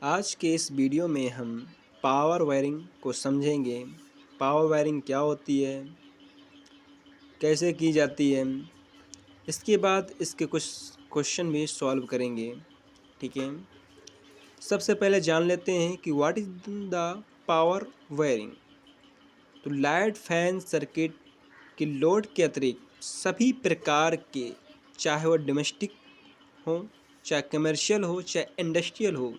आज के इस वीडियो में हम पावर वायरिंग को समझेंगे। पावर वायरिंग क्या होती है, कैसे की जाती है, इसके बाद इसके कुछ क्वेश्चन भी सॉल्व करेंगे। ठीक है, सबसे पहले जान लेते हैं कि what is the power wiring. तो लाइट फैन सर्किट की लोड के अतिरिक्त सभी प्रकार के, चाहे वो डोमेस्टिक हो, चाहे कमर्शियल हो, चाहे इंडस्ट्रियल हो,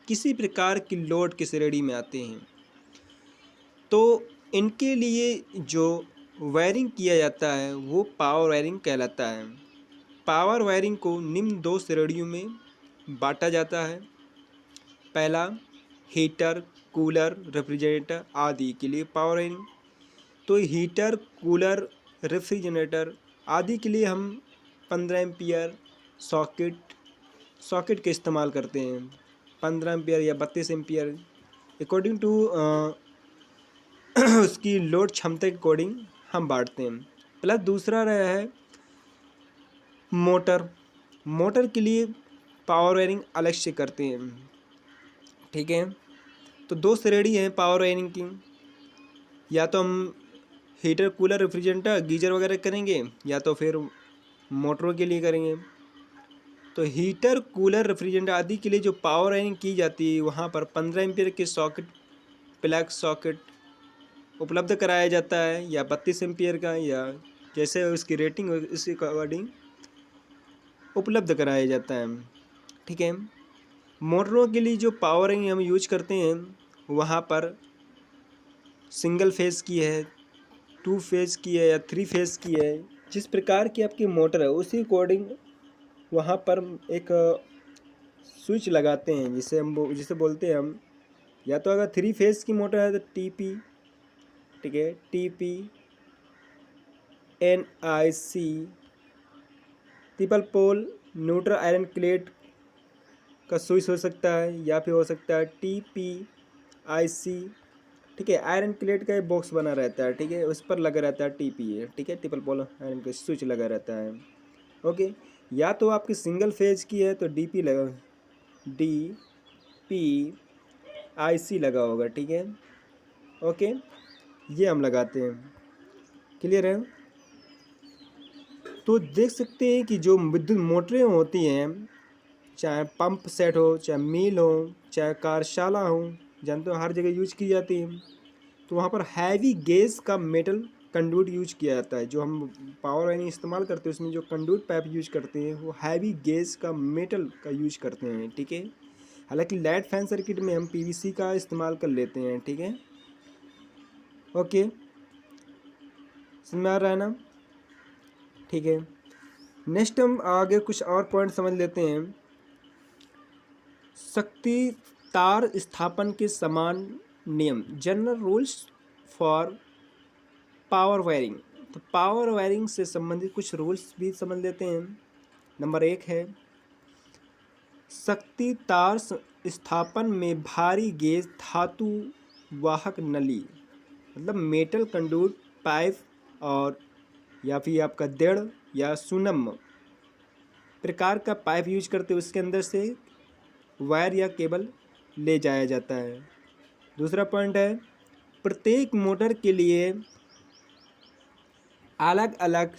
किसी प्रकार की लोड की श्रेणी में आते हैं। तो इनके लिए जो वायरिंग किया जाता है वो पावर वायरिंग कहलाता है। पावर वायरिंग को निम्न दो श्रेणियों में बांटा जाता है। पहला, हीटर, कूलर, रेफ्रिजरेटर आदि के लिए पावर वायरिंग। तो हीटर, कूलर, रेफ्रिजरेटर आदि के लिए हम 15 एम्पियर सॉकेट का इस्तेमाल करते हैं। 15 एम्पियर या 32 एम्पियर अकॉर्डिंग टू उसकी लोड क्षमता के अकॉर्डिंग हम बांटते हैं। प्लस दूसरा रहा है मोटर के लिए पावर वायरिंग अलग से करते हैं। ठीक है, तो दो श्रेणी हैं पावर वायरिंग की। या तो हम हीटर, कूलर, रेफ्रिजरेटर, गीजर वगैरह करेंगे, या तो फिर मोटरों के लिए करेंगे। तो हीटर, कूलर, रेफ्रिजरेटर आदि के लिए जो पावर वायरिंग की जाती है वहाँ पर 15 एम्पियर के प्लग सॉकेट उपलब्ध कराया जाता है, या 32 एम्पियर का, या जैसे उसकी रेटिंग हो उसके अकॉर्डिंग उपलब्ध कराया जाता है। ठीक है, मोटरों के लिए जो पावरिंग हम यूज करते हैं वहाँ पर सिंगल फेज़ की है, 2 फेज़ की है, या 3 फेज़ की है। जिस प्रकार की आपकी मोटर है उसी अकॉर्डिंग वहाँ पर एक स्विच लगाते हैं, जिसे बोलते हैं हम, या तो अगर 3 फेज़ की मोटर है तो टीपी, ठीक है, TP NIC, triple pole neutral iron clad का स्विच हो सकता है, या फिर हो सकता है TPIC। ठीक है, आयरन प्लेट का एक बॉक्स बना रहता है, ठीक है, उस पर लगा रहता है TPA, ठीक है, ट्रिपल पोल आयरन का स्विच लगा रहता है। ओके, या तो आपकी सिंगल फेज की है तो DPIC लगा होगा। ठीक है, ओके, ये हम लगाते हैं। क्लियर है? तो देख सकते हैं कि जो विद्युत मोटरें होती हैं, चाहे पंप सेट हो, चाहे मिल हो, चाहे कार्यशाला हो, जानते हो हर जगह यूज की जाती है। तो वहाँ पर हैवी गैस का मेटल कंडक्ट यूज किया जाता है। जो हम पावर वायरिंग इस्तेमाल करते हैं उसमें जो कंडक्ट पाइप यूज करते हैं वो हैवी गैस का मेटल का यूज करते हैं। ठीक है, हालांकि लाइट फैन सर्किट में हम PVC का इस्तेमाल कर लेते हैं। ठीक है, ओके, समझ में आ रहा है ना? ठीक है, नेक्स्ट हम आगे कुछ और पॉइंट समझ लेते हैं। शक्ति तार स्थापन के समान नियम, general rules for power wiring. तो पावर वायरिंग से संबंधित कुछ रूल्स भी समझ लेते हैं। नंबर 1 है, शक्ति तार स्थापन में भारी गेज धातु वाहक नली, मतलब मेटल कंडक्ट पाइप, और या फिर आपका दृढ़ या सुनम्य प्रकार का पाइप यूज करते हैं, उसके अंदर से वायर या केबल ले जाया जाता है। दूसरा पॉइंट है, प्रत्येक मोटर के लिए अलग अलग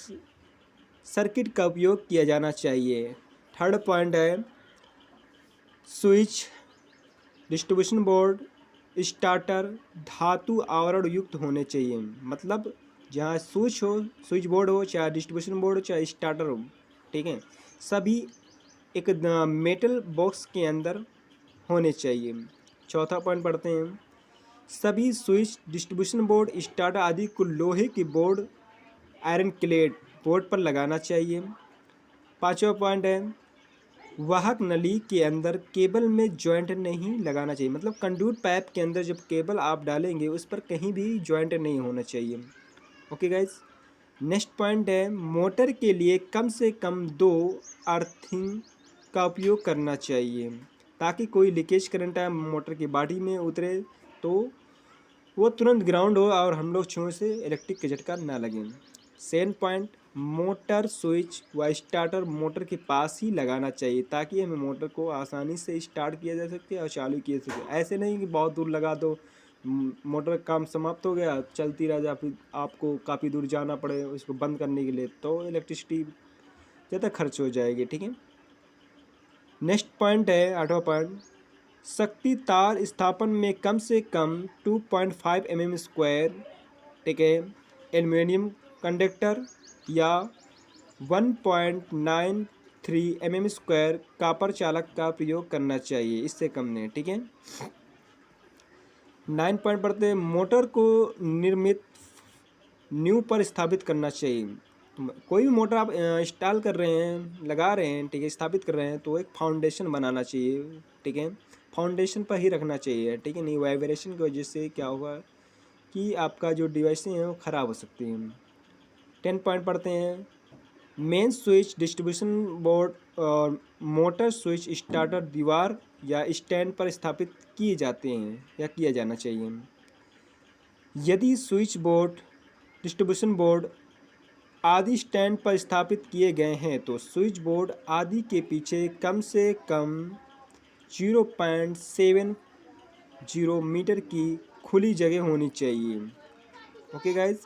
सर्किट का उपयोग किया जाना चाहिए। थर्ड पॉइंट है, स्विच, डिस्ट्रीब्यूशन बोर्ड, स्टार्टर धातु आवरण युक्त होने चाहिए। मतलब जहाँ स्विच हो, स्विच बोर्ड हो, चाहे डिस्ट्रीब्यूशन बोर्ड हो, चाहे स्टार्टर हो, ठीक है, सभी एक मेटल बॉक्स के अंदर होने चाहिए। चौथा पॉइंट पढ़ते हैं, सभी स्विच, डिस्ट्रीब्यूशन बोर्ड, स्टार्टर आदि को लोहे की बोर्ड, आयरन क्लेड बोर्ड पर लगाना चाहिए। पांचवा पॉइंट है, वाहक नली के अंदर केबल में जॉइंट नहीं लगाना चाहिए। मतलब कंडक्ट पाइप के अंदर जब केबल आप डालेंगे उस पर कहीं भी जॉइंट नहीं होना चाहिए। ओके गाइस, नेक्स्ट पॉइंट है, मोटर के लिए कम से कम 2 अर्थिंग का उपयोग करना चाहिए, ताकि कोई लीकेज करंट आए मोटर की बॉडी में उतरे तो वो तुरंत ग्राउंड हो और हम लोग छुए से इलेक्ट्रिक का झटका ना लगे। सेकंड पॉइंट, मोटर स्विच व स्टार्टर मोटर के पास ही लगाना चाहिए, ताकि हमें मोटर को आसानी से स्टार्ट किया जा सके और चालू किया जा सके। ऐसे नहीं कि बहुत दूर लगा दो, मोटर का काम समाप्त हो गया, चलती रह जा, फिर आपको काफ़ी दूर जाना पड़े उसको बंद करने के लिए, तो इलेक्ट्रिसिटी ज़्यादा खर्च हो जाएगी। ठीक है। नेक्स्ट पॉइंट है 8वां पॉइंट, शक्ति तार स्थापन में कम से कम 2.5 mm स्क्वायर, ठीक है, एल्युमिनियम कंडक्टर या 1.93 mm स्क्वायर कॉपर चालक का प्रयोग करना चाहिए, इससे कम नहीं। ठीक है। 9 पॉइंट पढ़ते हैं, मोटर को निर्मित नींव पर स्थापित करना चाहिए। कोई भी मोटर आप इंस्टॉल कर रहे हैं, लगा रहे हैं, ठीक है, स्थापित कर रहे हैं, तो एक फाउंडेशन बनाना चाहिए। ठीक है। फाउंडेशन पर ही रखना चाहिए। ठीक है। नहीं वाइब्रेशन की वजह से क्या होगा कि आपका जो डिवाइसें हैं वो ख़राब हो सकती हैं। 10 पॉइंट पढ़ते हैं, मेन स्विच, डिस्ट्रीब्यूशन बोर्ड और मोटर स्विच स्टार्टर दीवार या स्टैंड पर स्थापित किए जाते हैं या किया जाना चाहिए। यदि स्विच बोर्ड, डिस्ट्रीब्यूशन बोर्ड आदि स्टैंड पर स्थापित किए गए हैं तो स्विच बोर्ड आदि के पीछे कम से कम 0.70 मीटर की खुली जगह होनी चाहिए। Okay guys.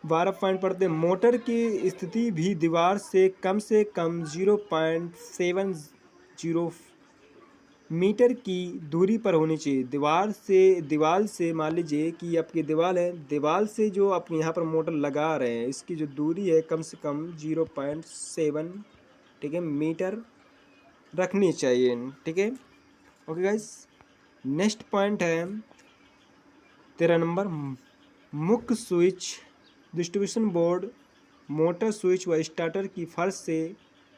12 पॉइंट पढ़ते हैं, मोटर की स्थिति भी दीवार से कम 0.70 मीटर की दूरी पर होनी चाहिए। दीवार से मान लीजिए कि आपकी दीवार है, दीवार से जो आप यहाँ पर मोटर लगा रहे हैं इसकी जो दूरी है कम से कम 0.7, ठीक है, मीटर रखनी चाहिए। ठीक है। Okay guys. नेक्स्ट पॉइंट है 13 नंबर, मुख्य switch, distribution board, motor switch व स्टार्टर की फर्श से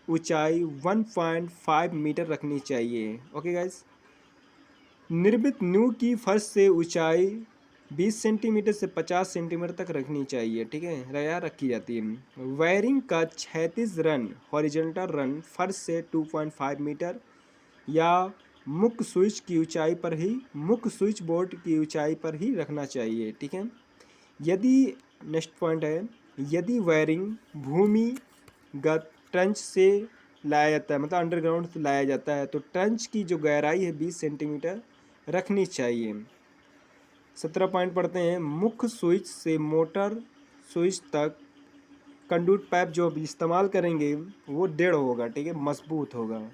ऊंचाई 1.5 मीटर रखनी चाहिए। Okay guys. निर्मित नींव की फर्श से ऊंचाई 20 सेंटीमीटर से 50 सेंटीमीटर तक रखनी चाहिए। ठीक है, या रखी जाती है। वायरिंग का क्षैतिज रन, हॉरिजॉन्टल रन फर्श से 2.5 मीटर या मुख्य स्विच की ऊंचाई पर ही, मुख्य स्विच बोर्ड की ऊंचाई पर ही रखना चाहिए। ठीक है। यदि नेक्स्ट पॉइंट है, यदि वायरिंग भूमिगत ट्रंच से लाया जाता है, मतलब अंडरग्राउंड से लाया जाता है, तो ट्रंच की जो गहराई है 20 सेंटीमीटर रखनी चाहिए। 17 पॉइंट पढ़ते हैं, मुख्य स्विच से मोटर स्विच तक कंडक्ट पाइप जो भी इस्तेमाल करेंगे वो 1.5 होगा। ठीक है, मजबूत होगा।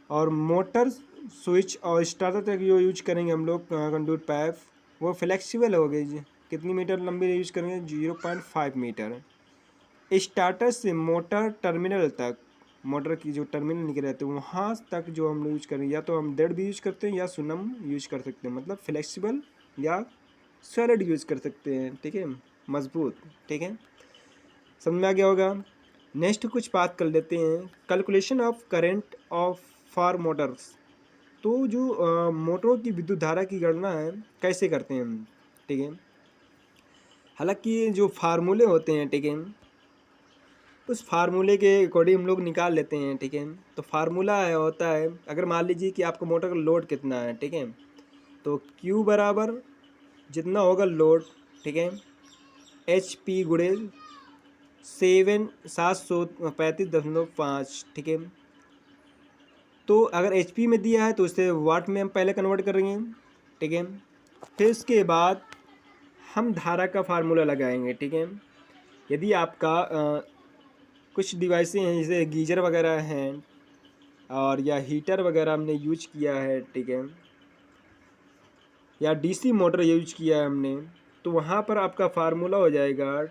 और मोटर स्विच और स्टार्टर तक जो यूज करेंगे हम लोग कंडक्ट पाइप, वो फ्लेक्सिबल हो गई। कितनी मीटर लंबी यूज करेंगे? 0.5 मीटर। स्टार्टर से मोटर टर्मिनल तक, मोटर की जो टर्मिनल निकल रहते हैं वहाँ तक जो हम यूज करेंगे, या तो हम 1.5 भी यूज करते हैं या सुनम यूज कर सकते हैं, मतलब फ्लेक्सिबल या सॉलिड यूज कर सकते हैं। ठीक है, मजबूत। ठीक है, समझ में आ गया होगा। नेक्स्ट कुछ बात कर लेते हैं, calculation of current of for Motors. तो जो मोटरों की विद्युत धारा की गणना है कैसे करते हैं हम। ठीक है, हालांकि जो फार्मूले होते हैं, ठीक है, उस फार्मूले के अकॉर्डिंग हम लोग निकाल लेते हैं। ठीक है, तो फार्मूला होता है, अगर मान लीजिए कि आपका मोटर का लोड कितना है, ठीक है, तो Q बराबर जितना होगा लोड, ठीक है, HP गुणे 735.5। ठीक है, तो अगर HP में दिया है तो उसे वाट में हम पहले कन्वर्ट करेंगे। ठीक है, फिर इसके बाद हम धारा का फार्मूला लगाएंगे। ठीक है, यदि आपका कुछ डिवाइसें हैं जैसे गीजर वगैरह हैं और या हीटर वगैरह हमने यूज किया है, ठीक है, या DC मोटर यूज किया है हमने, तो वहाँ पर आपका फार्मूला हो जाएगा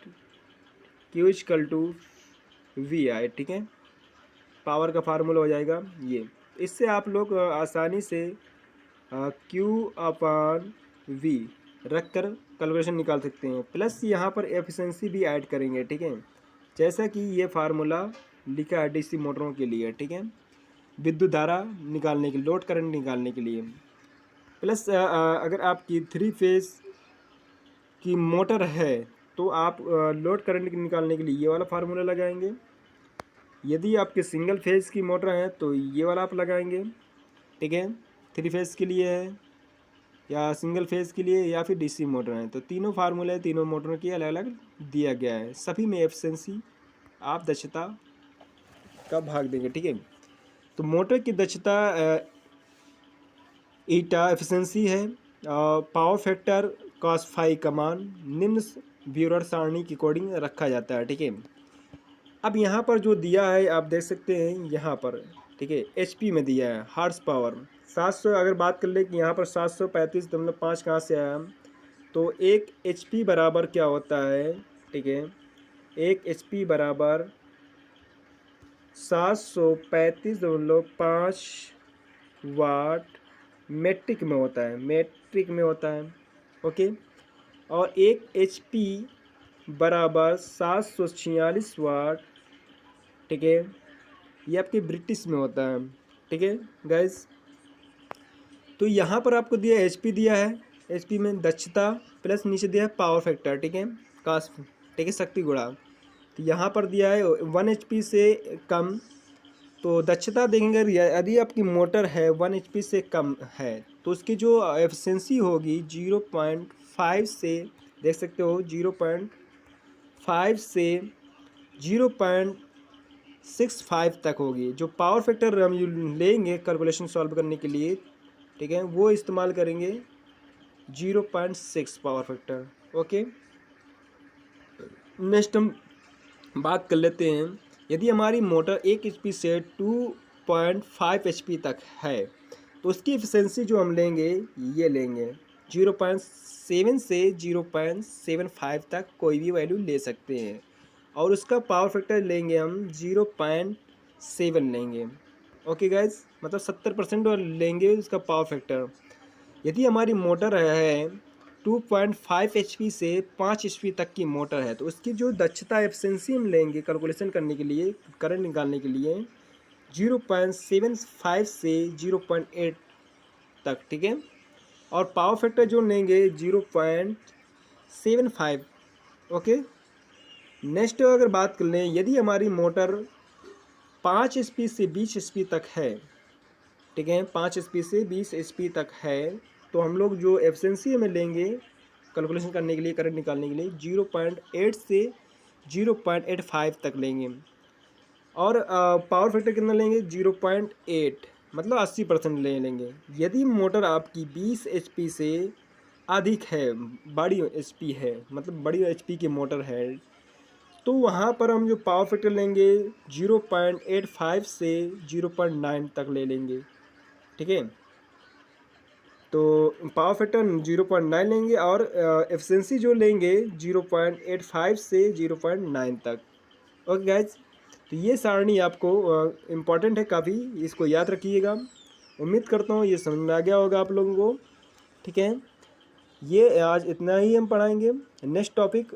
Q=VI। ठीक है, पावर का फार्मूला हो जाएगा ये। इससे आप लोग आसानी से Q/V रख कर कैलकुलेशन निकाल सकते हैं। प्लस यहाँ पर एफिशिएंसी भी ऐड करेंगे। ठीक है, जैसा कि ये फार्मूला लिखा है DC मोटरों के लिए। ठीक है, विद्युत धारा निकालने के लिए, लोड करंट निकालने के लिए। प्लस अगर आपकी 3 फेज की मोटर है तो आप लोड करंट निकालने के लिए ये वाला फार्मूला लगाएंगे। यदि आपके सिंगल फेज की मोटर है तो ये वाला आप लगाएंगे। ठीक है, 3 फेज के लिए है या सिंगल फेज़ के लिए या फिर डीसी मोटर हैं। तो तीनों फार्मूले तीनों मोटरों की अलग अलग दिया गया है। सभी में एफिशिएंसी आप दक्षता का भाग देंगे, ठीक है। तो मोटर की दक्षता ईटा एफिशिएंसी है, पावर फैक्टर कॉस फाई का मान निम्न विवरण सारणी के अकॉर्डिंग रखा जाता है, ठीक है। अब यहाँ पर जो दिया है आप देख सकते हैं यहाँ पर, ठीक है, एचपी में दिया है हार्स पावर 700। अगर बात कर ले कि यहाँ पर 735.5 कहाँ से आया, तो एक एचपी बराबर क्या होता है, ठीक है, एक एचपी बराबर 735.5 वाट मेट्रिक में होता है, मेट्रिक में होता है, ओके। और एक एचपी बराबर 746 वाट, ठीक है, ये आपके ब्रिटिश में होता है, ठीक है गाइस। तो यहाँ पर आपको दिया एचपी दिया है, एचपी में दक्षता प्लस नीचे दिया है पावर फैक्टर, ठीक है, कास, ठीक है, शक्ति गुणा। तो यहाँ पर दिया है 1 एचपी से कम, तो दक्षता देखेंगे यदि आपकी मोटर है 1 एचपी से कम है तो उसकी जो एफिशिएंसी होगी 0.5 से, देख सकते हो 0.5 से 0.65 तक होगी। जो पावर फैक्टर हम लेंगे कैलकुलेशन सॉल्व करने के लिए, ठीक है, वो इस्तेमाल करेंगे 0.6 पावर फैक्टर, ओके। नेक्स्ट हम बात कर लेते हैं, यदि हमारी मोटर 1 एचपी से 2.5 एचपी तक है तो उसकी एफिशिएंसी जो हम लेंगे ये लेंगे 0.7 से 0.75 तक, कोई भी वैल्यू ले सकते हैं। और उसका पावर फैक्टर लेंगे हम 0.7 लेंगे, ओके गाइज, मतलब 70% और लेंगे उसका पावर फैक्टर। यदि हमारी मोटर है 2.5 एचपी से 5 एचपी तक की मोटर है तो उसकी जो दक्षता एफिशिएंसी हम लेंगे कैलकुलेशन करने के लिए, करंट निकालने के लिए 0.75 से 0.8 तक, ठीक है। और पावर फैक्टर जो लेंगे 0.75, ओके। नेक्स्ट अगर बात कर लें, यदि हमारी मोटर 5 एचपी से 20 एचपी तक है, ठीक है, 5 एचपी से 20 एचपी तक है, तो हम लोग जो एफिशिएंसी में लेंगे कैलकुलेशन करने के लिए, करंट निकालने के लिए 0.8 से 0.85 तक लेंगे। और पावर फैक्टर कितना लेंगे 0.8, मतलब 80% ले लेंगे। यदि मोटर आपकी 20 एचपी से अधिक है, बड़ी एचपी है, मतलब बड़ी एचपी की मोटर है, तो वहाँ पर हम जो पावर फैक्टर लेंगे 0.85 से 0.9 तक ले लेंगे, ठीक है। तो पावर फैक्टर 0.9 लेंगे और एफिशिएंसी जो लेंगे 0.85 से 0.9 तक, ओके गाइज। तो ये सारणी आपको इम्पॉर्टेंट है काफ़ी, इसको याद रखिएगा। उम्मीद करता हूँ ये समझ में आ गया होगा आप लोगों को, ठीक है। ये आज इतना ही हम पढ़ाएंगे। Next topic